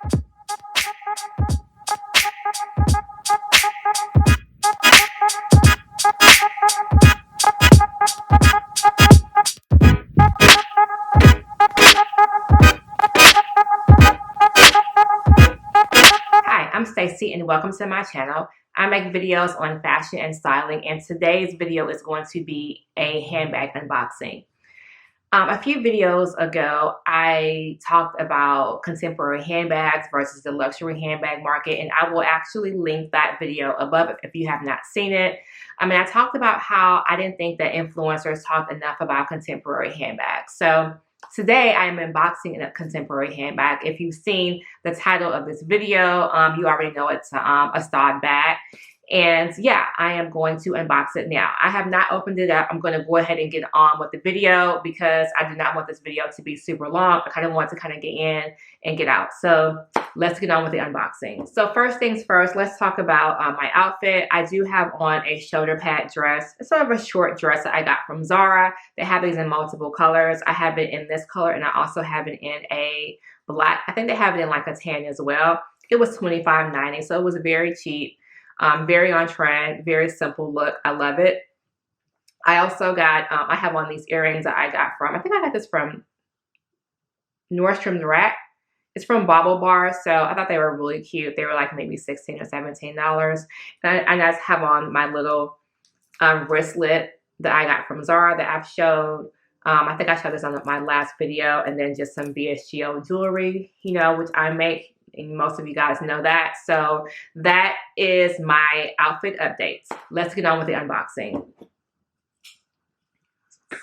Hi, I'm Stacy and welcome to my channel. I make videos on fashion and styling, and today's video is going to be a handbag unboxing. A few videos ago, I talked about contemporary handbags versus the luxury handbag market, and I will actually link that video above if you have not seen it. I talked about how I didn't think that influencers talked enough about contemporary handbags. So today I am unboxing a contemporary handbag. If you've seen the title of this video, you already know it's a Staud bag. And yeah, I am going to unbox it now. I have not opened it up. I'm going to go ahead and get on with the video because I do not want this video to be super long. I kind of want to get in and get out. So let's get on with the unboxing. So first things first, let's talk about my outfit. I do have on a shoulder pad dress. It's sort of a short dress that I got from Zara. They have these in multiple colors. I have it in this color and I also have it in a black. I think they have it in like a tan as well. It was $25.90, so it was very cheap. Very on trend, very simple look. I love it. I also got, I have on these earrings that I got from, I think I got this from Nordstrom's Rack. It's from Bauble Bar, so I thought they were really cute. They were like maybe $16 or $17. And I just have on my little wristlet that I got from Zara that I've showed. I think I showed this on my last video, and then just some BSGO jewelry, you know, which I make. And most of you guys know that. So that is my outfit updates. Let's get on with the unboxing.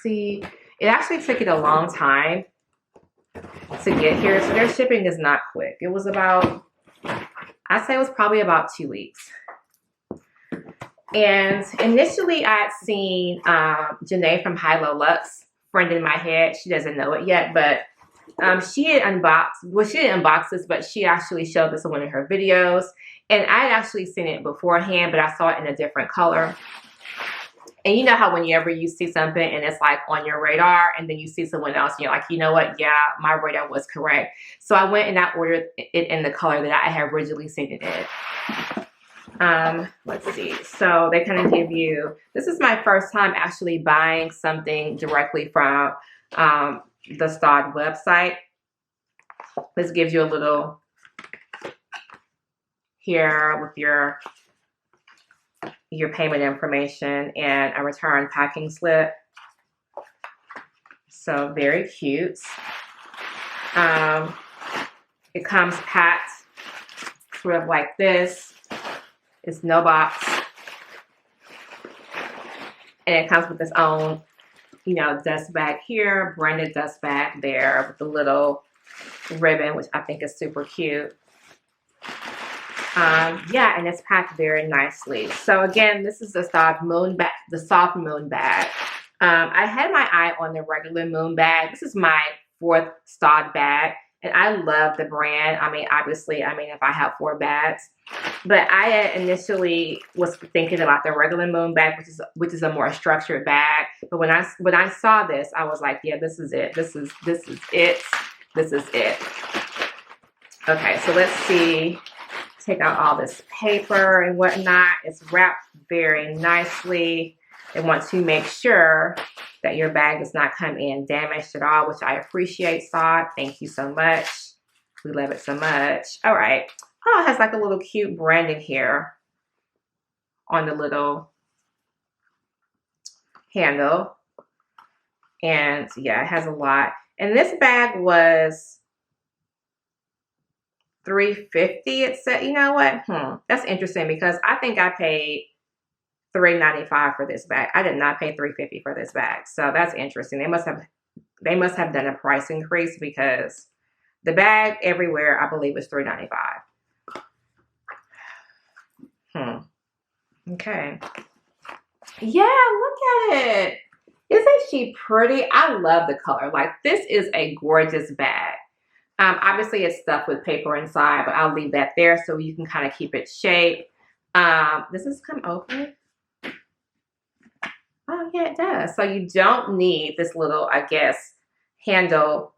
See, it actually took it a long time to get here. So their shipping is not quick. It was about, I'd say it was probably about 2 weeks. And initially I had seen Janae from High Low Luxe, friend in my head. She doesn't know it yet, but she had unboxed, well, she didn't unbox this, but she actually showed this in one of her videos. And I had actually seen it beforehand, but I saw it in a different color. And you know how whenever you see something and it's like on your radar and then you see someone else and you're like, you know what? Yeah, my radar was correct. So I went and I ordered it in the color that I had originally seen it in. Let's see. So they kind of give you, this is my first time actually buying something directly from the Staud website. This gives you a little here with your payment information and a return packing slip. So very cute. It comes packed sort of like this. It's no box. And it comes with its own, you know, dust bag here, branded dust bag there with the little ribbon, which I think is super cute. Yeah, and it's packed very nicely. So again, this is the soft moon bag, the soft moon bag. I had my eye on the regular moon bag. This is my 4th Staud bag, and I love the brand. Obviously, if I have 4 bags, but I initially was thinking about the regular moon bag, which is a more structured bag. But when I saw this, I was like, yeah, this is it. This is it. This is it. Okay, so let's see. Take out all this paper and whatnot. It's wrapped very nicely. They want to make sure that your bag does not come in damaged at all, which I appreciate, Staud. Thank you so much. We love it so much. All right. Oh, it has like a little cute branding here on the little handle. And yeah, it has a lot. And this bag was $350. It said, you know what? That's interesting because I think I paid $395 for this bag. I did not pay $350 for this bag. So that's interesting. They must have done a price increase because the bag everywhere, I believe, is $395. Okay. Yeah, look at it. Isn't she pretty? I love the color. Like, this is a gorgeous bag. Obviously, it's stuffed with paper inside, but I'll leave that there so you can kind of keep it shaped. Does this come open? Oh, yeah, it does. So you don't need this little, I guess, handle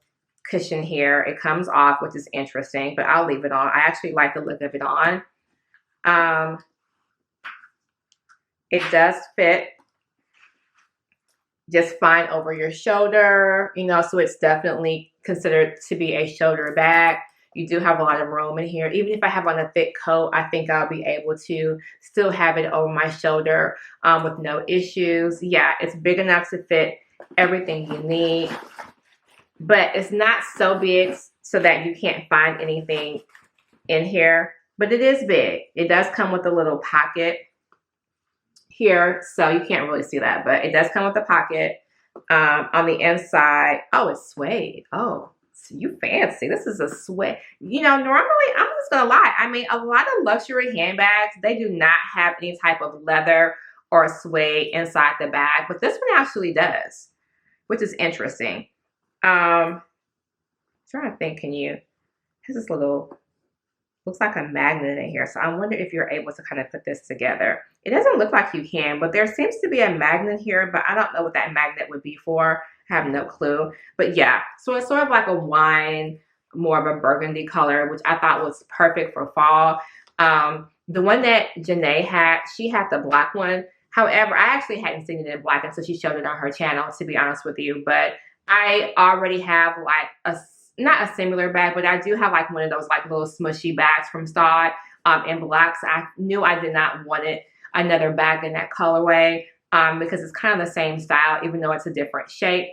cushion here. It comes off, which is interesting, but I'll leave it on. I actually like the look of it on. It does fit just fine over your shoulder, you know, so it's definitely considered to be a shoulder bag. You do have a lot of room in here. Even if I have on a thick coat, I think I'll be able to still have it over my shoulder with no issues. Yeah, it's big enough to fit everything you need, but it's not so big so that you can't find anything in here, but it is big. It does come with a little pocket here, so you can't really see that, but it does come with a pocket on the inside. Oh, it's suede. Oh, so you fancy. This is a suede. You know, normally, I'm just gonna lie, I mean, a lot of luxury handbags, they do not have any type of leather or suede inside the bag, but this one actually does, which is interesting. I'm trying to think, has this little, looks like a magnet in here. So I wonder if you're able to kind of put this together. It doesn't look like you can, but there seems to be a magnet here, but I don't know what that magnet would be for. I have no clue. But yeah, so it's sort of like a wine, more of a burgundy color, which I thought was perfect for fall. The one that Janae had, she had the black one. However, I actually hadn't seen it in black until she showed it on her channel, to be honest with you. But I already have like not a similar bag, but I do have like one of those like little smushy bags from Staud in black. So I knew I did not want another bag in that colorway because it's kind of the same style, even though it's a different shape.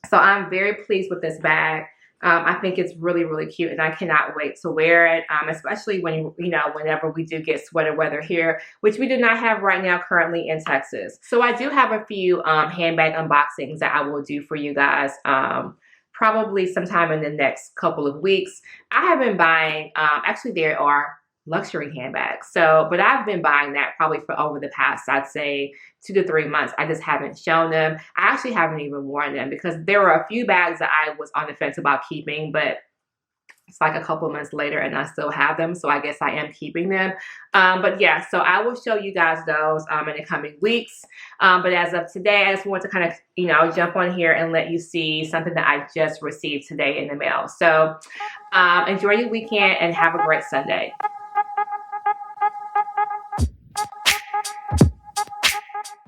So I'm very pleased with this bag. I think it's really, really cute, and I cannot wait to wear it, especially when, you know, whenever we do get sweater weather here, which we do not have right now currently in Texas. So I do have a few handbag unboxings that I will do for you guys. Probably sometime in the next couple of weeks. I have been buying, actually there are luxury handbags. So, but I've been buying that probably for over the past, I'd say 2 to 3 months. I just haven't shown them. I actually haven't even worn them because there were a few bags that I was on the fence about keeping, but it's like a couple months later and I still have them. So I guess I am keeping them. But yeah, so I will show you guys those in the coming weeks. But as of today, I just want to kind of, you know, jump on here and let you see something that I just received today in the mail. So enjoy your weekend and have a great Sunday.